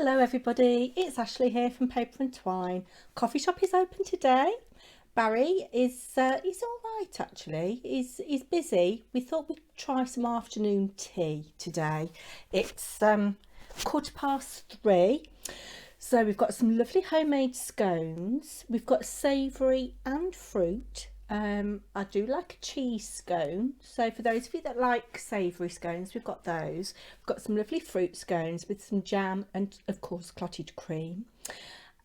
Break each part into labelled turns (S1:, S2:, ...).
S1: Hello everybody, it's Ashley here from Paper&Twine. Coffee shop is open today. Barry is he's all right actually. He's busy. We thought we'd try some afternoon tea today. It's 3:15. So we've got some lovely homemade scones. We've got savoury and fruit. I do like a cheese scone, so for those of you that like savoury scones, we've got those. We've got some lovely fruit scones with some jam and of course clotted cream.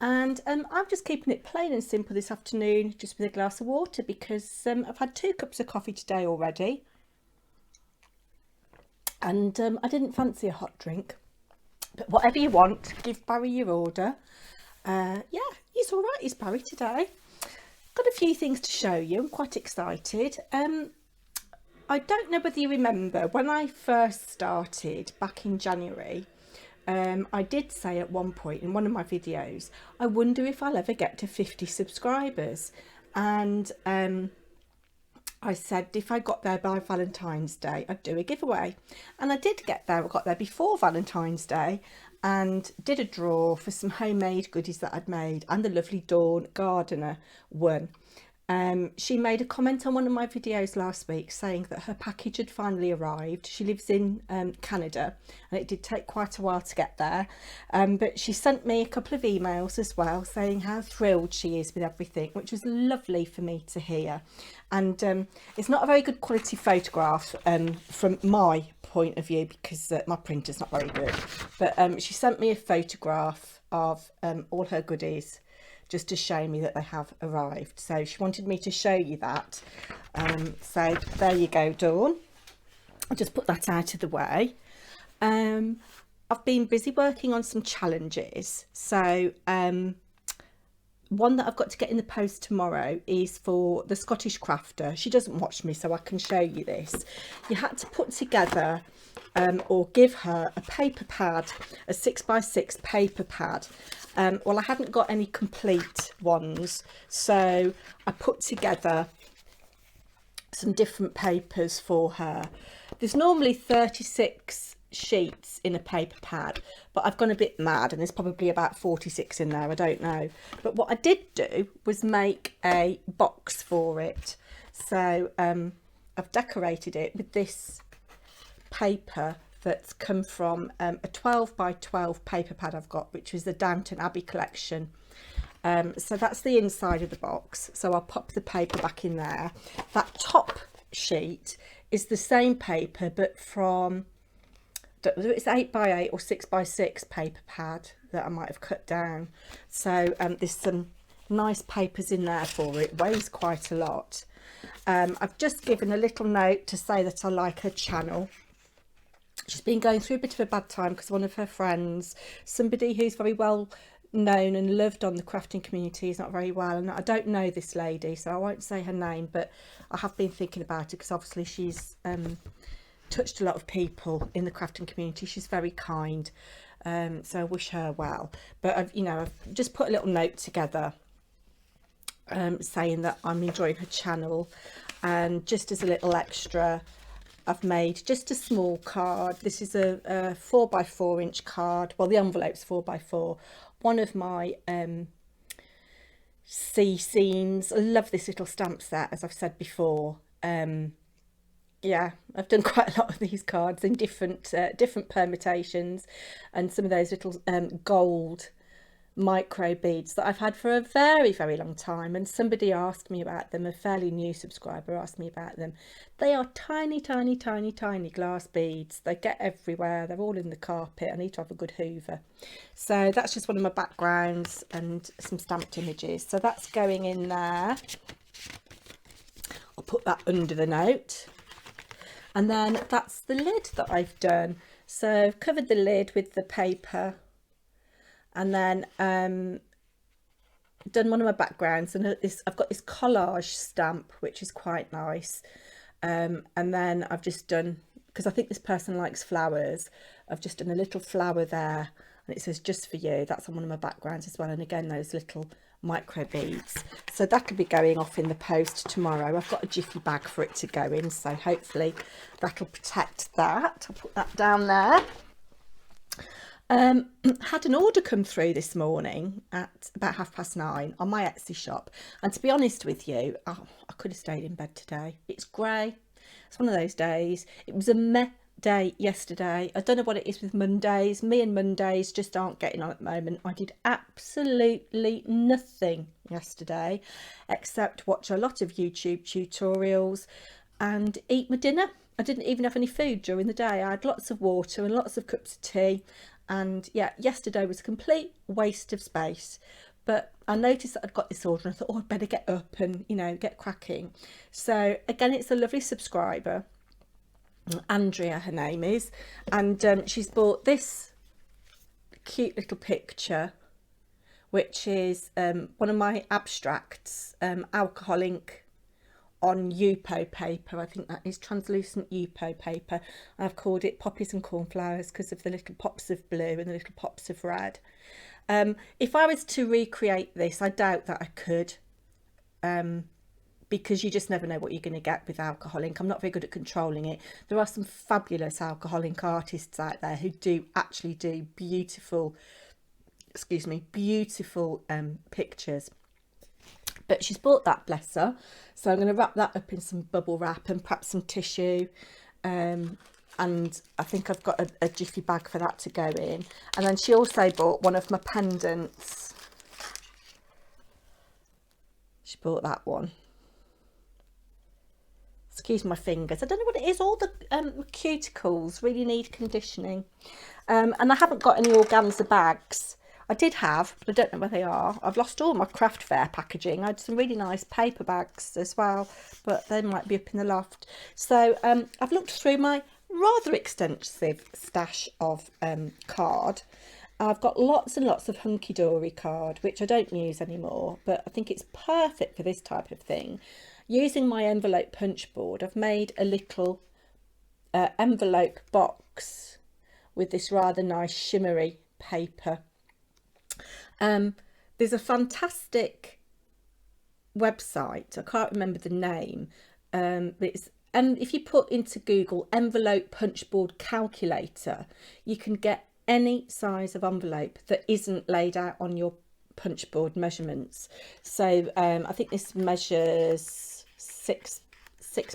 S1: And I'm just keeping it plain and simple this afternoon, just with a glass of water, because I've had 2 cups of coffee today already, and I didn't fancy a hot drink. But whatever you want, give Barry your order. Yeah, he's all right, he's Barry today. Got a few things to show you. I'm quite excited. I don't know whether you remember when I first started back in January, I did say at one point in one of my videos, I wonder if I'll ever get to 50 subscribers, and I said if I got there by Valentine's Day I'd do a giveaway, and I did get there. I got there before Valentine's Day and did a draw for some homemade goodies that I'd made, and the lovely Dawn Gardener won. She made a comment on one of my videos last week saying that her package had finally arrived. She lives in Canada, and it did take quite a while to get there, but she sent me a couple of emails as well saying how thrilled she is with everything, which was lovely for me to hear. And it's not a very good quality photograph from my point of view, because my printer's not very good, but she sent me a photograph of all her goodies just to show me that they have arrived. So she wanted me to show you that. So there you go, Dawn. I'll just put that out of the way. I've been busy working on some challenges. So one that I've got to get in the post tomorrow is for the Scottish crafter. She doesn't watch me, so I can show you this. You had to put together or give her a paper pad, a 6x6 paper pad. Well, I hadn't got any complete ones, so I put together some different papers for her. There's normally 36 sheets in a paper pad, but I've gone a bit mad and there's probably about 46 in there, I don't know. But what I did do was make a box for it. So I've decorated it with this paper that's come from a 12x12 paper pad I've got, which is the Downton Abbey collection. So that's the inside of the box, so I'll pop the paper back in there. That top sheet is the same paper, but from, it's 8x8 or 6x6 paper pad that I might have cut down. So there's some nice papers in there for it. It weighs quite a lot. I've just given a little note to say that I like her channel. She's been going through a bit of a bad time because one of her friends, somebody who's very well known and loved on the crafting community, is not very well, and I don't know this lady, so I won't say her name, but I have been thinking about it because obviously she's touched a lot of people in the crafting community. She's very kind, so I wish her well. But I've just put a little note together saying that I'm enjoying her channel, and just as a little extra, I've made just a small card. This is a 4x4 inch card. Well, the envelope's 4x4. One of my sea scenes. I love this little stamp set, as I've said before. Yeah, I've done quite a lot of these cards in different permutations, and some of those little gold micro beads that I've had for a very, very long time, and somebody asked me about them. A fairly new subscriber asked me about them. They are tiny, tiny, tiny, tiny glass beads. They get everywhere. They're all in the carpet. I need to have a good hoover. So that's just one of my backgrounds and some stamped images. So that's going in there. I'll put that under the note. And then that's the lid that I've done. So I've covered the lid with the paper, and then done one of my backgrounds, and I've got this collage stamp, which is quite nice. And then I've just done, because I think this person likes flowers, I've just done a little flower there, and it says "just for you." That's on one of my backgrounds as well, and again those little micro beads. So that'll be going off in the post tomorrow. I've got a jiffy bag for it to go in, so hopefully that'll protect that. I'll put that down there. Had an order come through this morning at about 9:30 on my Etsy shop, and to be honest with you, oh, I could have stayed in bed today. It's grey. It's one of those days. It was a meh day yesterday. I don't know what it is with Mondays. Me and Mondays just aren't getting on at the moment. I did absolutely nothing yesterday except watch a lot of YouTube tutorials and eat my dinner. I didn't even have any food during the day. I had lots of water and lots of cups of tea. And yeah, yesterday was a complete waste of space. But I noticed that I'd got this order and I thought, oh, I'd better get up and, you know, get cracking. So again, it's a lovely subscriber, Andrea, her name is, and she's bought this cute little picture, which is one of my abstracts, alcohol ink on Yupo paper. I think that is translucent Yupo paper. I've called it Poppies and Cornflowers because of the little pops of blue and the little pops of red. If I was to recreate this, I doubt that I could, because you just never know what you're going to get with alcohol ink. I'm not very good at controlling it. There are some fabulous alcohol ink artists out there who do actually do beautiful, beautiful pictures. But she's bought that, bless her. So I'm going to wrap that up in some bubble wrap and perhaps some tissue. And I think I've got a jiffy bag for that to go in. And then she also bought one of my pendants. She bought that one. Excuse my fingers. I don't know what it is. All the cuticles really need conditioning. And I haven't got any organza bags. I did have, but I don't know where they are. I've lost all my craft fair packaging. I had some really nice paper bags as well, but they might be up in the loft. So I've looked through my rather extensive stash of card. I've got lots and lots of hunky-dory card, which I don't use anymore, but I think it's perfect for this type of thing. Using my envelope punch board, I've made a little envelope box with this rather nice shimmery paper. There's a fantastic website, I can't remember the name, but it's, if you put into Google envelope punch board calculator, you can get any size of envelope that isn't laid out on your punch board measurements. So I think this measures 6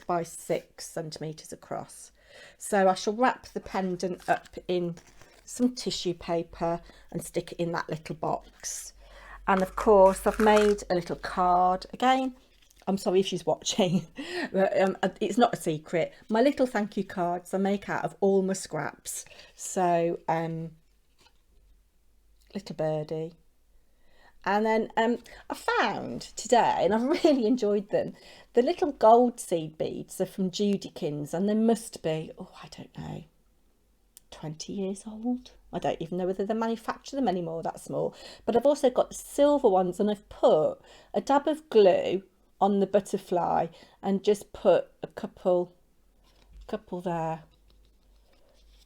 S1: by 6 centimeters across. So I shall wrap the pendant up in some tissue paper and stick it in that little box. And of course I've made a little card. Again, I'm sorry if she's watching, but it's not a secret. My little thank you cards I make out of all my scraps. So little birdie. And then I found today, and I've really enjoyed them, the little gold seed beads are from Judykins, and they must be, oh, I don't know, 20 years old. I don't even know whether they manufacture them anymore that small. But I've also got the silver ones, and I've put a dab of glue on the butterfly and just put a couple there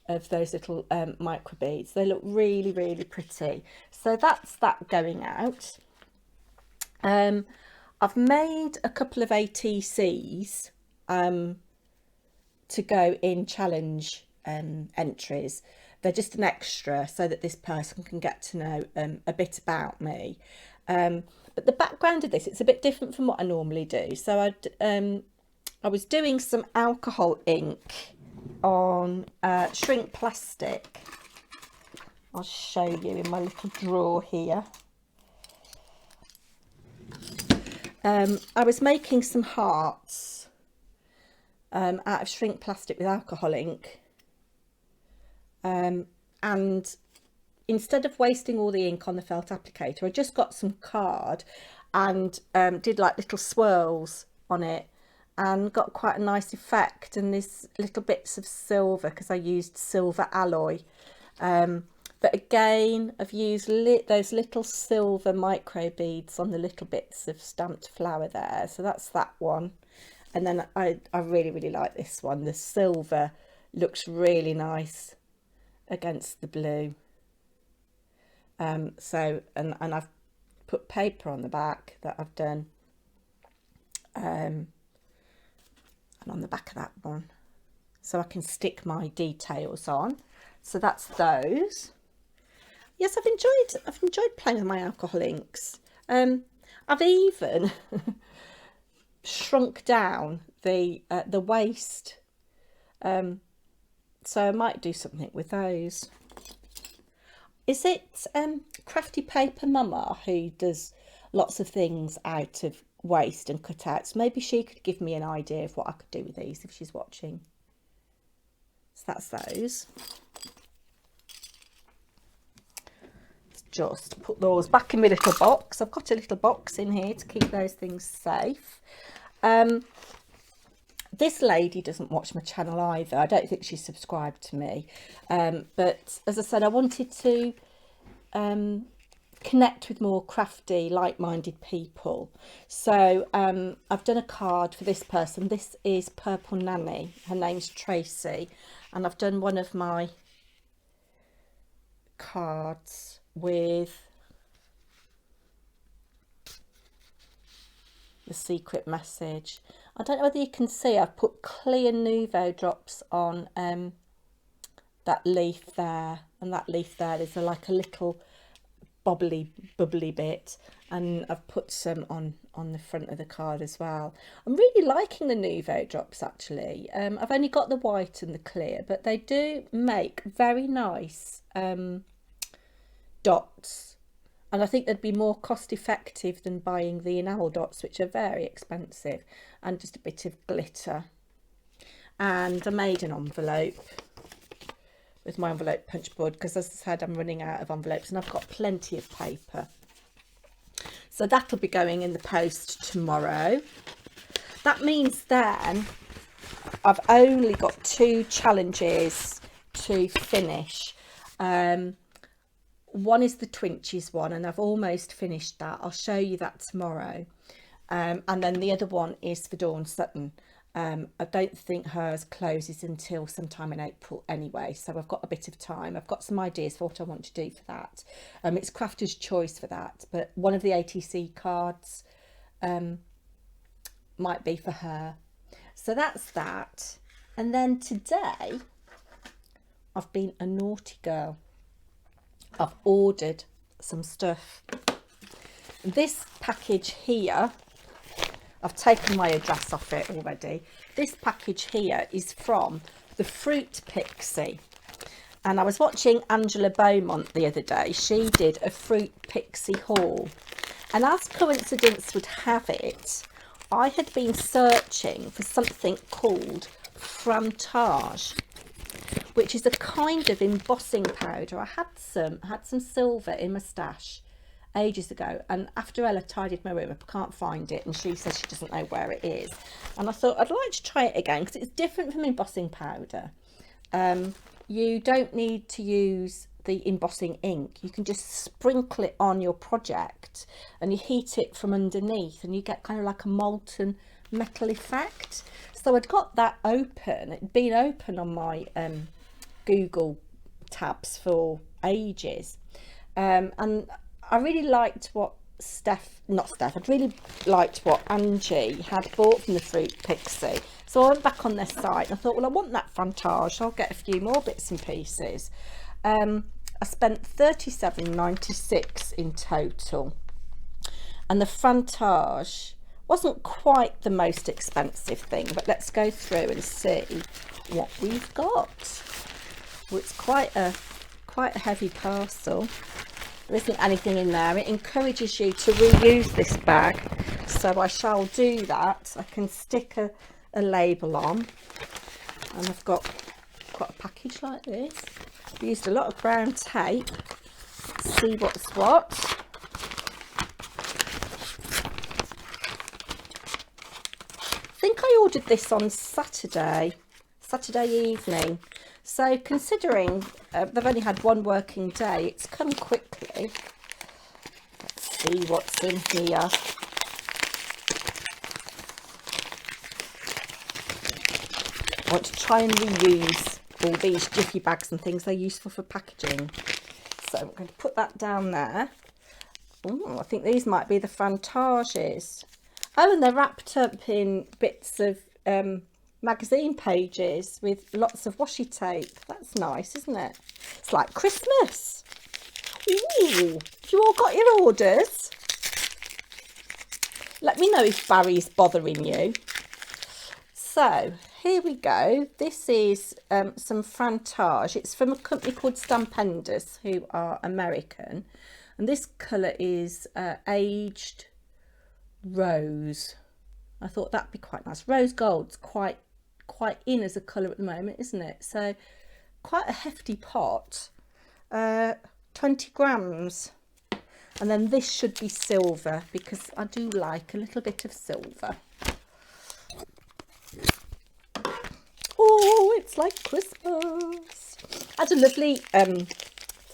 S1: of those little micro beads. They look really, really pretty. So that's that going out. I've made a couple of ATCs to go in challenge entries. They're just an extra so that this person can get to know a bit about me. But the background of this, it's a bit different from what I normally do. So I was doing some alcohol ink on shrink plastic. I'll show you in my little drawer here. I was making some hearts out of shrink plastic with alcohol ink, and instead of wasting all the ink on the felt applicator, I just got some card and did like little swirls on it and got quite a nice effect, and these little bits of silver because I used silver alloy. But again, I've used those little silver micro beads on the little bits of stamped flower there. So that's that one. And then I really, really like this one. The silver looks really nice against the blue. So, and I've put paper on the back that I've done. And on the back of that one. So I can stick my details on. So that's those. Yes, I've enjoyed playing with my alcohol inks. I've even shrunk down the waste, so I might do something with those. Is it Crafty Paper Mama who does lots of things out of waste and cutouts? Maybe she could give me an idea of what I could do with these if she's watching. So that's those. Just put those back in my little box. I've got a little box in here to keep those things safe. This lady doesn't watch my channel either. I don't think she's subscribed to me. But as I said, I wanted to connect with more crafty, like-minded people. So I've done a card for this person. This is Purple Nanny. Her name's Tracy. And I've done one of my cards with the secret message. I don't know whether you can see, I've put clear Nouveau drops on that leaf there, and that leaf there is like a little bubbly bit, and I've put some on the front of the card as well. I'm really liking the Nouveau drops actually. I've only got the white and the clear, but they do make very nice dots. And I think they'd be more cost effective than buying the enamel dots, which are very expensive, and just a bit of glitter. And I made an envelope with my envelope punch board because, as I said, I'm running out of envelopes and I've got plenty of paper. So that'll be going in the post tomorrow. That means then I've only got 2 challenges to finish. One is the Twinchies one, and I've almost finished that. I'll show you that tomorrow. And then the other one is for Dawn Sutton. I don't think hers closes until sometime in April anyway, so I've got a bit of time. I've got some ideas for what I want to do for that. It's Crafter's Choice for that, but one of the ATC cards might be for her. So that's that. And then today, I've been a naughty girl. I've ordered some stuff. This package here, I've taken my address off it already. This package here is from the Fruit Pixie. And I was watching Angie Beaumont the other day. She did a Fruit Pixie haul. And as coincidence would have it, I had been searching for something called Frantage, which is a kind of embossing powder. I had some silver in my stash ages ago, and after Ella tidied my room up, I can't find it, and she says she doesn't know where it is. And I thought I'd like to try it again because it's different from embossing powder. You don't need to use the embossing ink. You can just sprinkle it on your project and you heat it from underneath and you get kind of like a molten metal effect. So I'd got that open. It'd been open on my Google tabs for ages, and I really liked what I'd really liked what Angie had bought from the Fruit Pixie. So I went back on their site and I thought, well, I want that Frantage, so I'll get a few more bits and pieces. I spent £37.96 in total, and the Frantage wasn't quite the most expensive thing, but let's go through and see what we've got. Well, it's quite a heavy parcel. There isn't anything in there. It encourages you to reuse this bag, so I shall do that. I can stick a label on, and I've got a package like this. I've used a lot of brown tape. Let's see what's what. I think I ordered this on Saturday evening. So considering they've only had one working day, it's come quickly. Let's see what's in here. I want to try and reuse all these jiffy bags and things. They're useful for packaging. So I'm going to put that down there. Ooh, I think these might be the Frantages. Oh, and they're wrapped up in bits of magazine pages with lots of washi tape. That's nice, isn't it? It's like Christmas. Ooh, have you all got your orders? Let me know if Barry's bothering you. So here we go. This is some frantage. It's from a company called Stamperia, who are American. And this colour is aged rose. I thought that'd be quite nice. Rose gold's quite in as a colour at the moment, isn't it? So quite a hefty pot. 20 grams. And then this should be silver, because I do like a little bit of silver. Oh, it's like Christmas. I had a lovely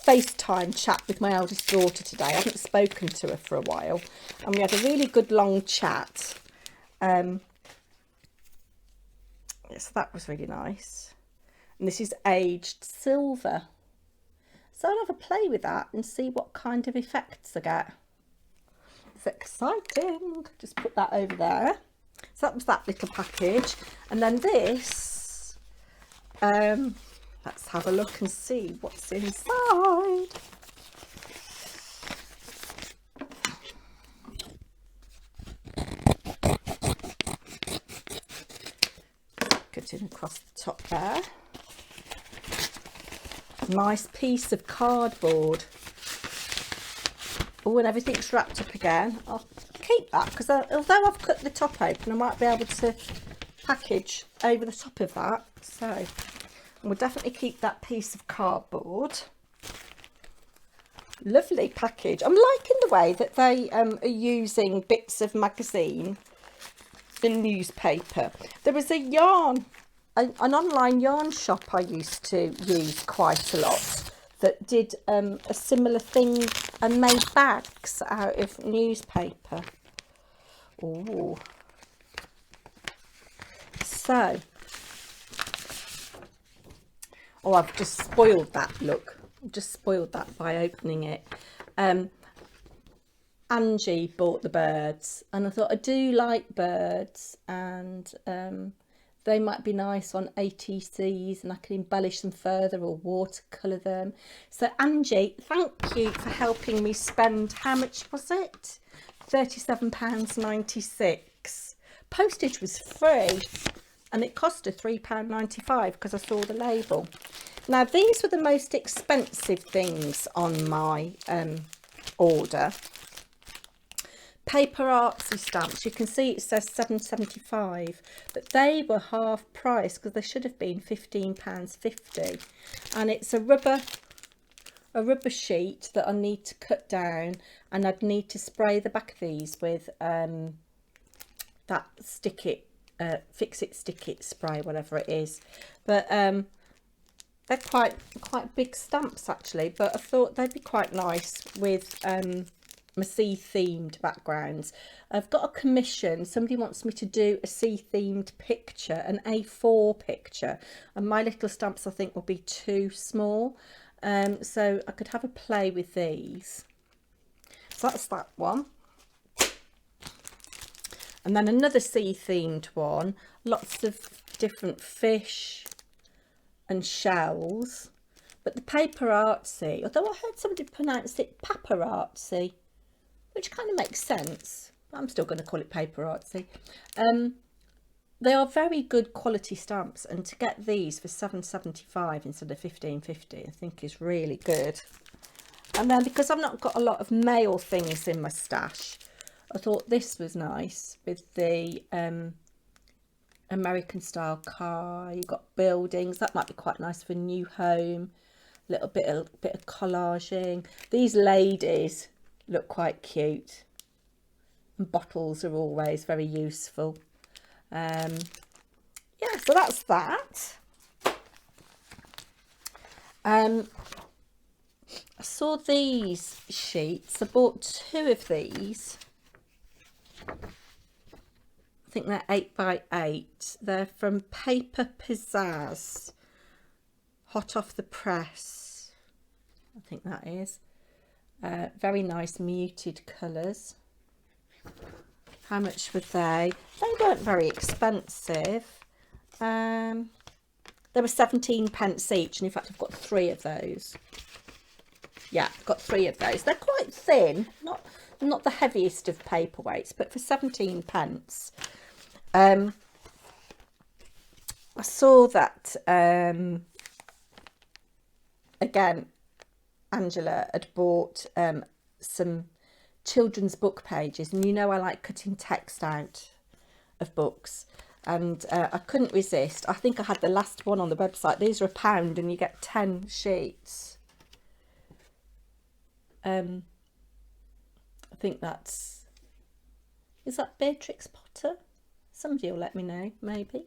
S1: FaceTime chat with my eldest daughter today. I haven't spoken to her for a while, and we had a really good long chat. So that was really nice. And this is aged silver. So I'll have a play with that and see what kind of effects I get. It's exciting. Just put that over there. So that was that little package. And then this, let's have a look and see what's inside. Cutting across the top there. Nice piece of cardboard. Oh, and everything's wrapped up again. I'll keep that, because although I've cut the top open, I might be able to package over the top of that. So we'll definitely keep that piece of cardboard. Lovely package. I'm liking the way that they are using bits of magazine and newspaper. There was a yarn, an online yarn shop I used to use quite a lot that did a similar thing and made bags out of newspaper. Oh, so, oh, I've just spoiled that. Look, I've just spoiled that by opening it. Angie bought the birds, and I thought I do like birds, and they might be nice on ATCs, and I can embellish them further or watercolour them. So Angie, thank you for helping me spend, how much was it? £37.96. Postage was free, and it cost her £3.95 because I saw the label. Now these were the most expensive things on my order. Paper Artsy stamps, you can see it says £7.75, but they were half price because they should have been £15.50. And it's a rubber sheet that I need to cut down, and I'd need to spray the back of these with that stick it, fix it, stick it spray, whatever it is. But they're quite big stamps actually, but I thought they'd be quite nice with my sea themed backgrounds. I've got a commission. Somebody wants me to do a sea themed picture, an A4 picture, and my little stamps I think will be too small, so I could have a play with these. So that's that one. And then another sea themed one, lots of different fish and shells, but the Paper Artsy, although I heard somebody pronounce it paparazzi, which kind of makes sense. I'm still going to call it Paper Artsy. They are very good quality stamps, and to get these for £7.75 instead of £15.50 I think is really good. And then because I've not got a lot of mail things in my stash, I thought this was nice with the American style car. You've got buildings, that might be quite nice for a new home. A little bit of collaging. These ladies look quite cute, and bottles are always very useful. Yeah, so that's that. I saw these sheets. I bought 2 of these. I think they're 8x8. They're from Paper Pizzazz, hot off the press, I think that is. Very nice muted colours. How much were they? They weren't very expensive. They were 17 pence each, and in fact I've got 3 of those. Yeah, I've got 3 of those. They're quite thin, not the heaviest of paperweights, but for 17 pence. I saw that again, Angela had bought some children's book pages, and you know I like cutting text out of books, and I couldn't resist. I think I had the last one on the website. These are £1 and you get 10 sheets. I think is that Beatrix Potter? Somebody will let me know, maybe.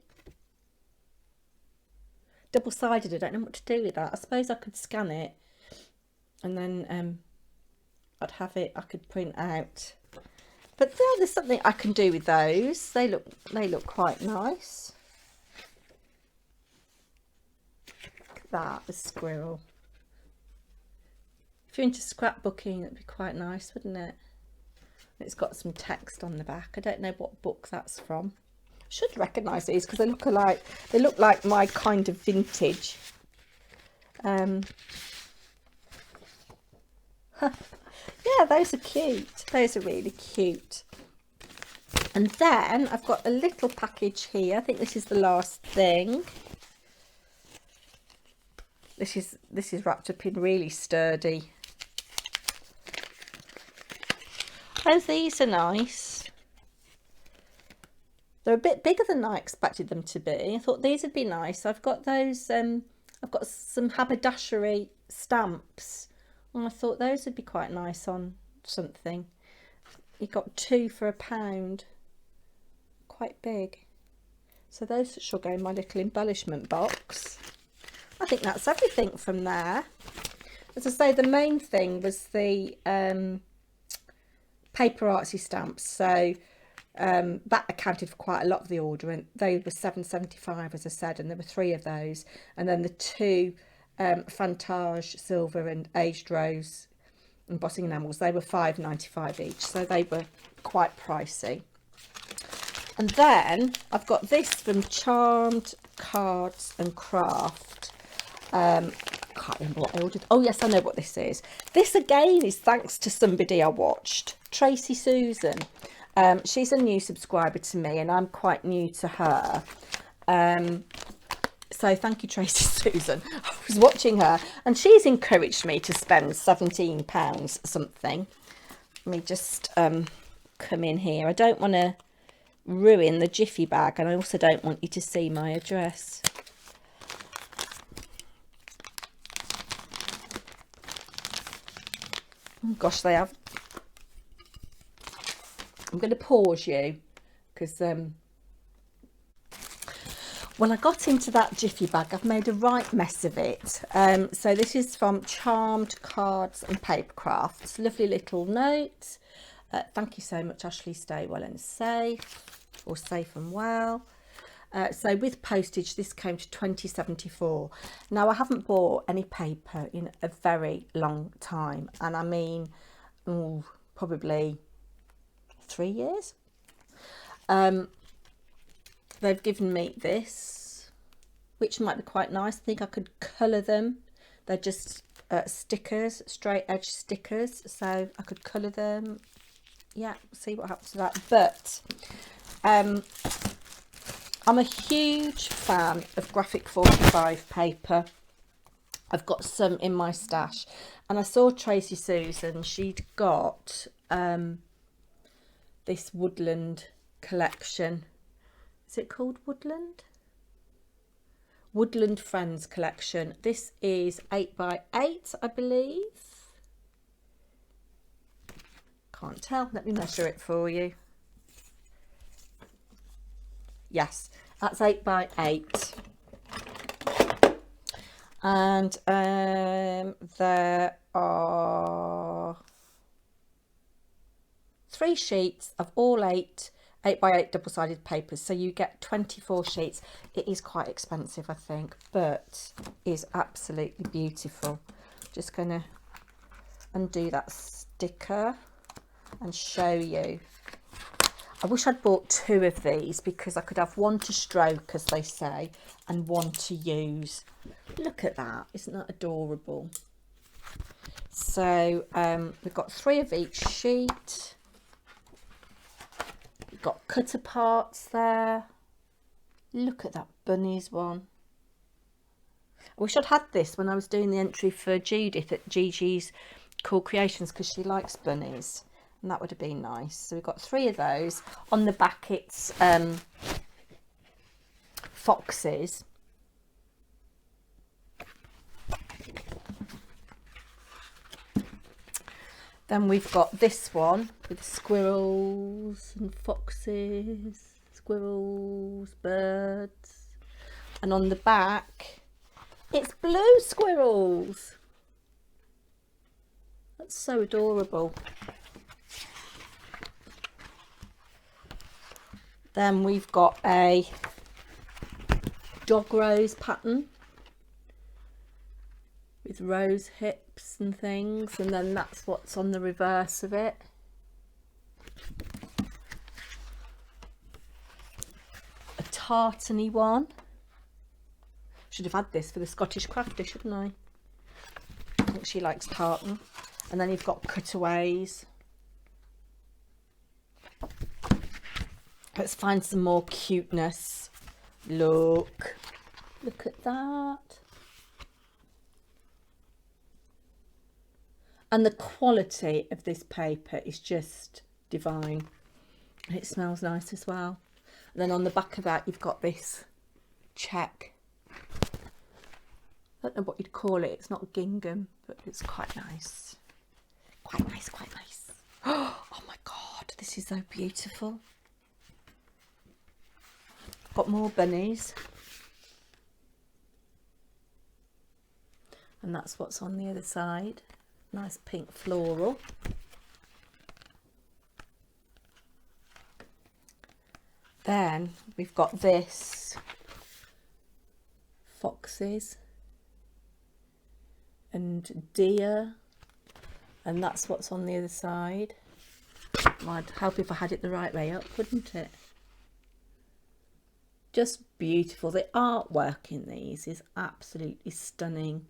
S1: Double-sided, I don't know what to do with that. I suppose I could scan it and then I'd have it, I could print out. But there's something I can do with those. They look quite nice. Look at that, the squirrel. If you're into scrapbooking, it'd be quite nice, wouldn't it? It's got some text on the back. I don't know what book that's from. I should recognise these because they look alike. They look like my kind of vintage. Yeah, those are cute. Those are really cute. And then I've got a little package here. I think this is the last thing. This is wrapped up in really sturdy. Oh, these are nice. They're a bit bigger than I expected them to be. I thought these would be nice. I've got those, I've got some haberdashery stamps, and I thought those would be quite nice on something. You got 2 for £1. Quite big. So those shall go in my little embellishment box. I think that's everything from there. As I say, the main thing was the paper artsy stamps. So that accounted for quite a lot of the order, and they were £7.75, as I said, and there were 3 of those. And then the 2 Fantage silver and aged rose embossing enamels, they were £5.95 each, so they were quite pricey. And then I've got this from Charmed Cards and Craft. I can't remember what I ordered. Oh yes, I know what this is. This again is thanks to somebody I watched, Tracy Susan. She's a new subscriber to me and I'm quite new to her. So thank you, Tracy Susan. I was watching her and she's encouraged me to spend £17 something. Let me just come in here. I don't want to ruin the jiffy bag, and I also don't want you to see my address. Oh gosh, they have. I'm going to pause you because when I got into that jiffy bag, I've made a right mess of it. So this is from Charmed Cards and Paper Crafts. Lovely little note. Thank you so much, Ashley. Stay well and safe, or safe and well. So with postage, this came to £20.74. Now, I haven't bought any paper in a very long time, and I mean, probably 3 years. They've given me this, which might be quite nice. I think I could colour them. They're just stickers, straight edge stickers, so I could colour them. Yeah, see what happens to that. But I'm a huge fan of graphic 45 paper. I've got some in my stash, and I saw Tracy Susan, she'd got this woodland collection. Is it called Woodland? Woodland Friends collection. This is 8x8, I believe. Can't tell. Let me measure it for you. Yes, that's 8x8. And there are 3 sheets of all 8x8 double-sided papers, so you get 24 sheets. It is quite expensive, I think, but is absolutely beautiful. Just going to undo that sticker and show you. I wish I'd bought 2 of these because I could have one to stroke, as they say, and one to use. Look at that, isn't that adorable? So we've got 3 of each sheet. We've got cutter parts there. Look at that bunnies one. I wish I'd had this when I was doing the entry for Judith at Gigi's Cool Creations, because she likes bunnies, and that would have been nice. So we've got 3 of those. On the back it's foxes. Then we've got this one with squirrels and foxes, squirrels, birds, and on the back it's blue squirrels. That's so adorable. Then we've got a dog rose pattern with rose hips and things, and then that's what's on the reverse of it. A tartany one. Should have had this for the Scottish Crafty, shouldn't I? I think she likes tartan. And then you've got cutaways. Let's find some more cuteness. Look at that. And the quality of this paper is just divine. And it smells nice as well. And then on the back of that you've got this check. I don't know what you'd call it. It's not gingham, but it's quite nice. Quite nice, quite nice. Oh my God, this is so beautiful. Got more bunnies. And that's what's on the other side. Nice pink floral. Then we've got this. Foxes. And deer, and that's what's on the other side. I'd help if I had it the right way up, wouldn't it? Just beautiful. The artwork in these is absolutely stunning.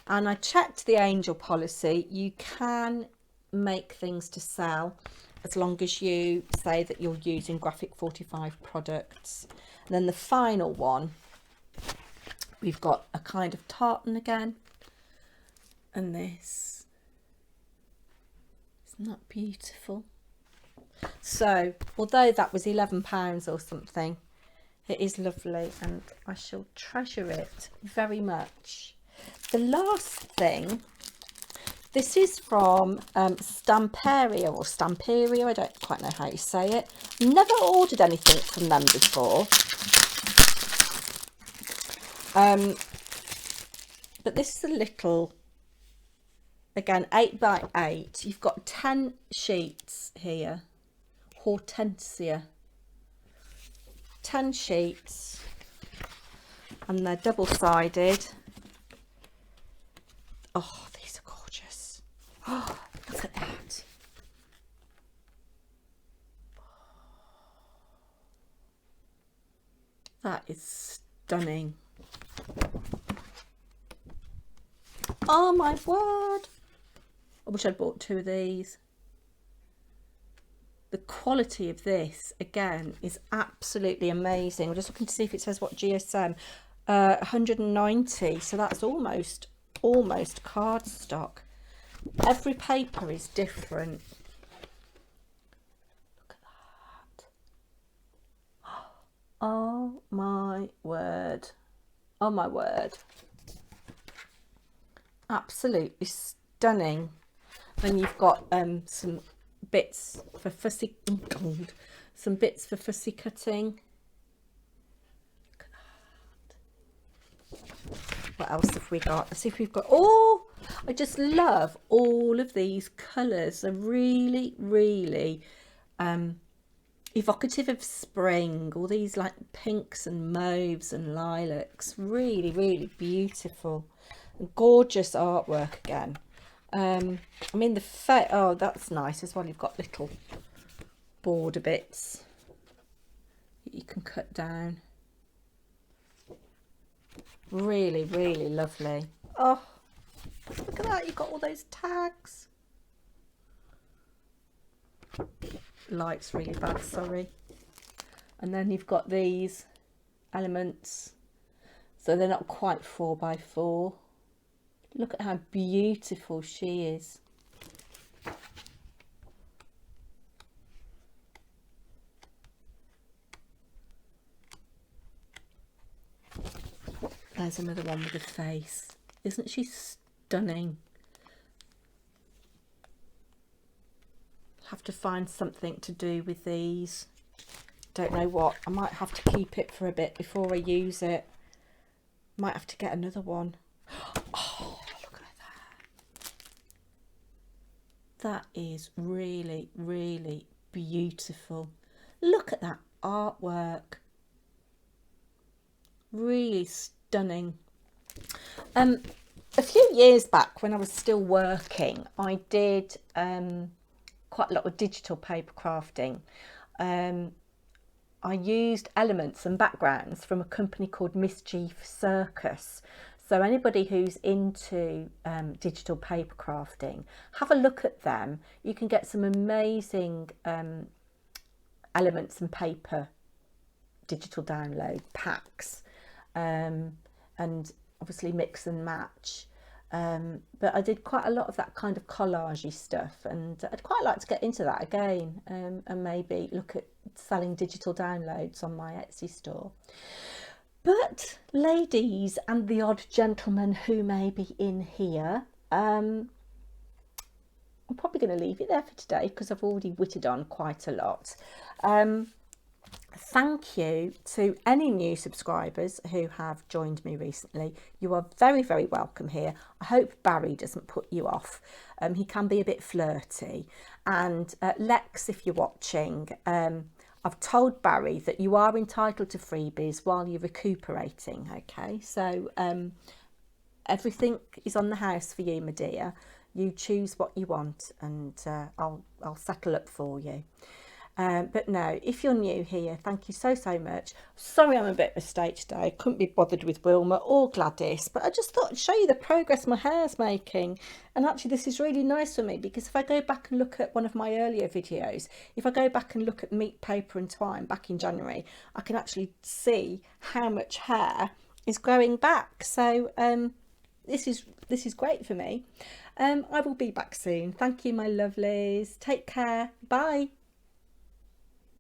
S1: And I checked the angel policy. You can make things to sell as long as you say that you're using Graphic 45 products. And then the final one, we've got a kind of tartan again. And this, isn't that beautiful? So although that was £11 or something, it is lovely and I shall treasure it very much. The last thing, this is from Stamperia or Stamperia, I don't quite know how you say it. Never ordered anything from them before. But this is a little, again, 8 by 8. You've got 10 sheets here. Hortensia. 10 sheets. And they're double-sided. Oh, these are gorgeous. Oh, look at that. That is stunning. Oh my word. I wish I'd bought 2 of these. The quality of this, again, is absolutely amazing. I'm just looking to see if it says what GSM. 190, so that's almost cardstock. Every paper is different. Look at that. Oh my word. Oh my word. Absolutely stunning. And you've got some bits for fussy, some bits for fussy cutting. Look at that. What else have we got? Let's see if we've got, oh, I just love all of these colours. They're really, really evocative of spring. All these like pinks and mauves and lilacs. Really, really beautiful. And gorgeous artwork again. I mean oh, that's nice as well. You've got little border bits that you can cut down. Really, really lovely. Oh, Look at that, you've got all those tags. Light's really bad, sorry. And then you've got these elements, so they're not quite 4x4. Look at how beautiful she is. There's another one with a face. Isn't she stunning? Have to find something to do with these. Don't know what. I might have to keep it for a bit before I use it. Might have to get another one. Oh, look at that. That is really, really beautiful. Look at that artwork. Really stunning. A few years back when I was still working, I did quite a lot of digital paper crafting. I used elements and backgrounds from a company called Mischief Circus. So anybody who's into digital paper crafting, have a look at them. You can get some amazing elements and paper digital download packs, and obviously mix and match. But I did quite a lot of that kind of collagey stuff, and I'd quite like to get into that again, and maybe look at selling digital downloads on my Etsy store. But ladies and the odd gentleman who may be in here, I'm probably going to leave it there for today because I've already whittled on quite a lot. Thank you to any new subscribers who have joined me recently. You are very, very welcome here. I hope Barry doesn't put you off. He can be a bit flirty. And Lex, if you're watching, I've told Barry that you are entitled to freebies while you're recuperating, okay? So everything is on the house for you, my dear. You choose what you want, and I'll settle up for you. But no, if you're new here, thank you so much. Sorry I'm a bit of a state today. I couldn't be bothered with Wilma or Gladys, but I just thought I'd show you the progress my hair's making. And actually this is really nice for me, because if I go back and look at one of my earlier videos, if I go back and look at Meet Paper and Twine back in January, I can actually see how much hair is growing back. So this is great for me. I will be back soon. Thank you, my lovelies. Take care. Bye.